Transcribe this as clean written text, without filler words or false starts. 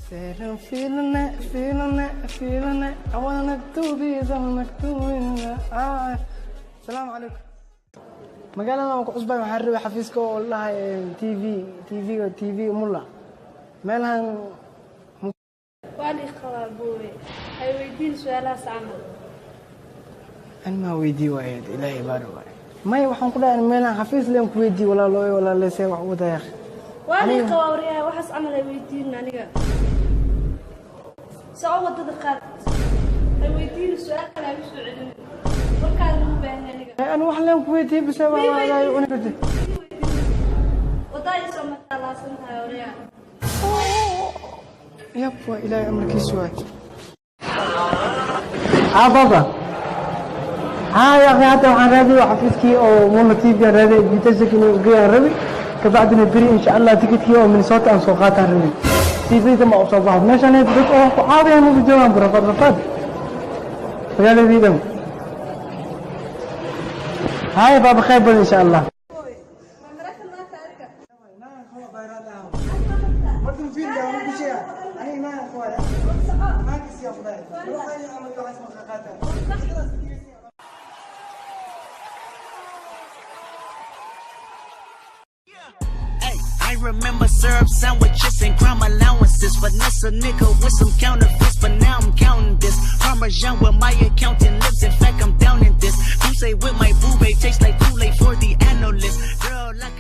Said I'm feeling it, feeling it, feeling it. I wanna do this, I'm doing it. السلام عليكم. magaalada aan ku cusbay waxaan rabay xafiiska oo lahay TV mulla meelahan wali qabooy ay weydiin su'aalaha saamal an ma weydii waayad ilaahay baaro waay may waxaan ku dhahay meelahan xafiis leen ku weydii walaalay say wax wada yahay wali qabawriyaa waxas amal ay weydiin aniga soo wadada qaad ay weydiin su'aal kale ay soo celin warkaad u baahan aniga أنا وحلا كويتي بس ما لا أنا وطاي سمت الله سنتها وريا يبا إلهي أمرك يسوع بابا يا أخي حتى وحن رابي وحفيزكي أو مولا تيبي رابي بيتزك إنه قيا رابي كبعدنا بري إن شاء الله تكتكي أو من صوت أن صوغات رابي تيبي إذا ما أبصر بعض ماشي أنا يتبقى عادي أنا بجوان برفض فقال لي دم هاي بابا خير إن شاء الله I remember syrup sandwiches and crime allowances. Finesse a nigga with some counterfeits, but now I'm counting this. Parmesan with my accountant lips. In fact, I'm down in this. You say with my boo babe tastes like Kool-Aid for the analyst. Girl, like